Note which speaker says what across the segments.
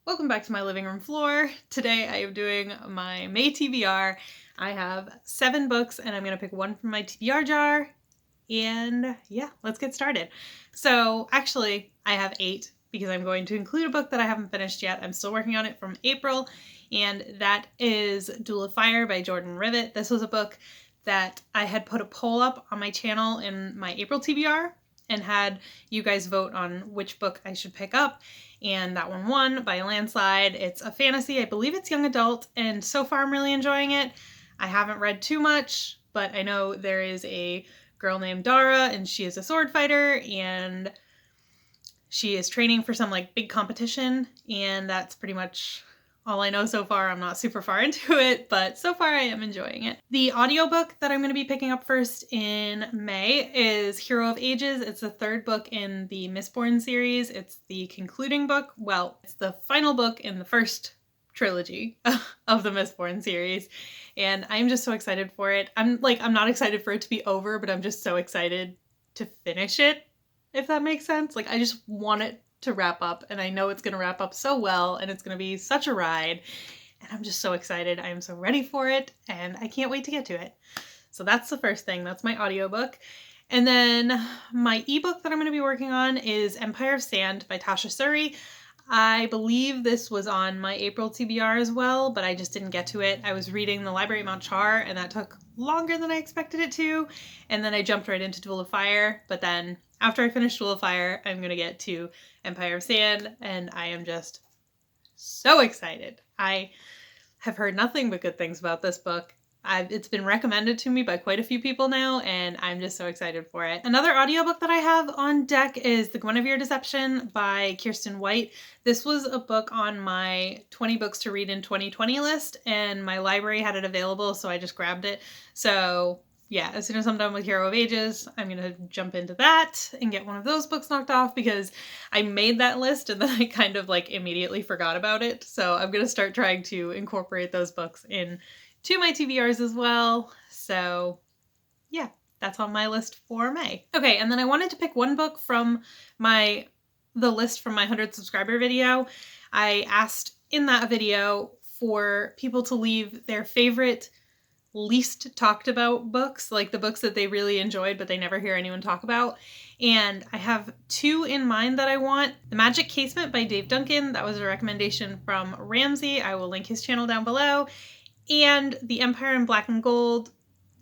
Speaker 1: Welcome back to my living room floor. Today I am doing my May TBR. I have 7 books and I'm going to pick one from my TBR jar. And yeah, let's get started. So actually I have 8 because I'm going to include a book that I haven't finished yet. I'm still working on it from April, and that is Duel of Fire by Jordan Rivet. This was a book that I had put a poll up on my channel in my April TBR and had you guys vote on which book I should pick up. And that one won by a landslide. It's a fantasy, I believe it's young adult, and so far I'm really enjoying it. I haven't read too much, but I know there is a girl named Dara, and she is a sword fighter, and she is training for some like big competition, and that's pretty much all I know so far. I'm not super far into it, but so far I am enjoying it. The audiobook that I'm going to be picking up first in May is Hero of Ages. It's the 3rd book in the Mistborn series. It's the concluding book. Well, it's the final book in the first trilogy of the Mistborn series, and I'm just so excited for it. I'm not excited for it to be over, but I'm just so excited to finish it, if that makes sense. Like, I just want it to wrap up, and I know it's going to wrap up so well, and it's going to be such a ride, and I'm just so excited. I am so ready for it, and I can't wait to get to it. So that's the first thing. That's my audiobook. And then my ebook that I'm going to be working on is Empire of Sand by Tasha Suri. I believe this was on my April TBR as well, but I just didn't get to it. I was reading The Library at Mount Char, and that took longer than I expected it to, and then I jumped right into Duel of Fire, but then after I finish Duel of Fire, I'm going to get to Empire of Sand, and I am just so excited. I have heard nothing but good things about this book. It's been recommended to me by quite a few people now, and I'm just so excited for it. Another audiobook that I have on deck is The Guinevere Deception by Kirsten White. This was a book on my 20 books to read in 2020 list, and my library had it available, so I just grabbed it. So yeah, as soon as I'm done with Hero of Ages, I'm going to jump into that and get one of those books knocked off, because I made that list and then I kind of like immediately forgot about it. So I'm going to start trying to incorporate those books in to my TBRs as well. So yeah, that's on my list for May. Okay, and then I wanted to pick one book from the list from my 100 subscriber video. I asked in that video for people to leave their favorite least talked about books, like the books that they really enjoyed but they never hear anyone talk about. And I have 2 in mind that I want. The Magic Casement by Dave Duncan, that was a recommendation from Ramsey. I will link his channel down below. And The Empire in Black and Gold,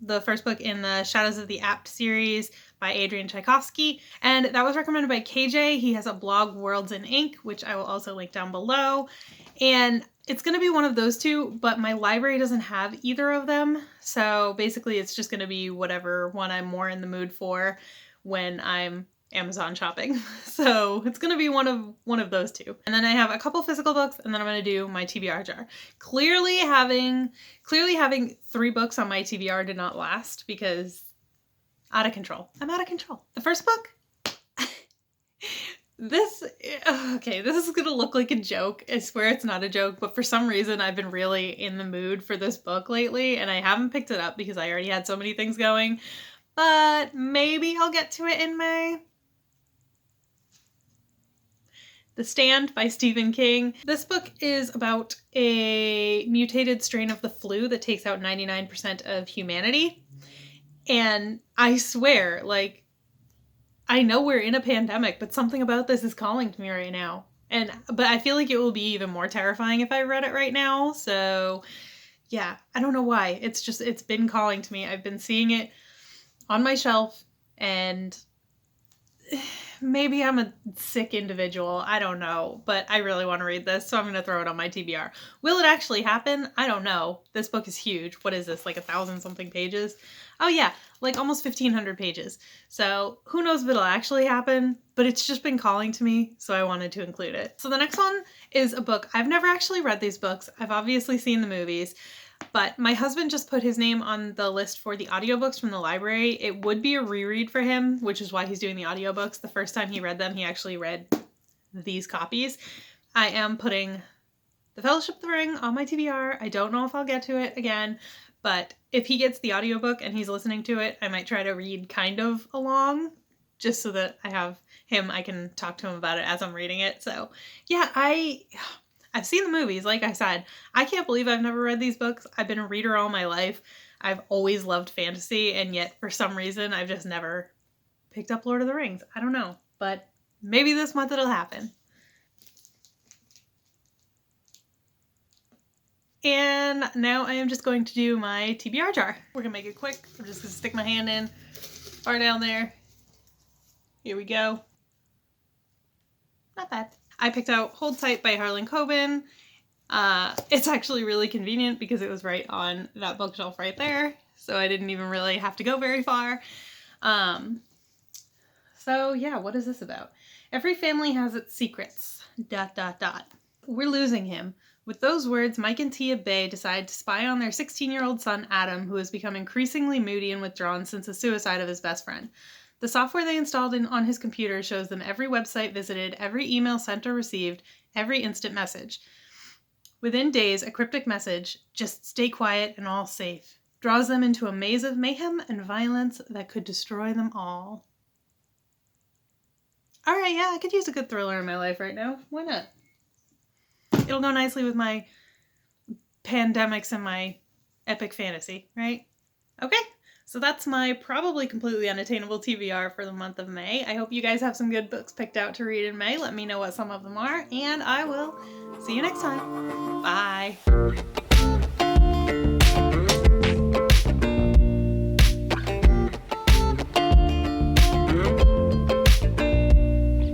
Speaker 1: the first book in the Shadows of the Apt series by Adrian Tchaikovsky. And that was recommended by KJ. He has a blog, Worlds in Ink, which I will also link down below. And it's going to be one of those 2, but my library doesn't have either of them. So basically it's just going to be whatever one I'm more in the mood for when I'm Amazon shopping. So it's going to be one of those 2. And then I have a couple physical books, and then I'm going to do my TBR jar. Clearly having 3 books on my TBR did not last, because out of control. I'm out of control. The first book, this is going to look like a joke. I swear it's not a joke, but for some reason I've been really in the mood for this book lately, and I haven't picked it up because I already had so many things going, but maybe I'll get to it in May. The Stand by Stephen King. This book is about a mutated strain of the flu that takes out 99% of humanity. And I swear, like, I know we're in a pandemic, but something about this is calling to me right now. But I feel like it will be even more terrifying if I read it right now. So yeah, I don't know why. It's been calling to me. I've been seeing it on my shelf, and maybe I'm a sick individual. I don't know, but I really want to read this, so I'm going to throw it on my TBR. Will it actually happen? I don't know. This book is huge. What is this, like 1,000 something pages? Oh yeah, like almost 1,500 pages. So who knows if it'll actually happen, but it's just been calling to me, so I wanted to include it. So the next one is a book. I've never actually read these books. I've obviously seen the movies, but my husband just put his name on the list for the audiobooks from the library. It would be a reread for him, which is why he's doing the audiobooks. The first time he read them, he actually read these copies. I am putting The Fellowship of the Ring on my TBR. I don't know if I'll get to it again, but if he gets the audiobook and he's listening to it, I might try to read kind of along, just so that I have him, I can talk to him about it as I'm reading it. So yeah, I I've seen the movies, like I said. I can't believe I've never read these books. I've been a reader all my life. I've always loved fantasy, and yet for some reason I've just never picked up Lord of the Rings. I don't know, but maybe this month it'll happen. And now I am just going to do my TBR jar. We're gonna make it quick. I'm just gonna stick my hand in, far down there. Here we go. Not bad. I picked out Hold Tight by Harlan Coben. It's actually really convenient because it was right on that bookshelf right there, so I didn't even really have to go very far. So yeah, what is this about? Every family has its secrets. ... We're losing him. With those words, Mike and Tia Bay decide to spy on their 16-year-old son, Adam, who has become increasingly moody and withdrawn since the suicide of his best friend. The software they installed on his computer shows them every website visited, every email sent or received, every instant message. Within days, a cryptic message, "Just stay quiet and all safe," draws them into a maze of mayhem and violence that could destroy them all. Alright, yeah, I could use a good thriller in my life right now. Why not? It'll go nicely with my pandemics and my epic fantasy, right? Okay, so that's my probably completely unattainable TBR for the month of May. I hope you guys have some good books picked out to read in May. Let me know what some of them are, and I will see you next time. Bye!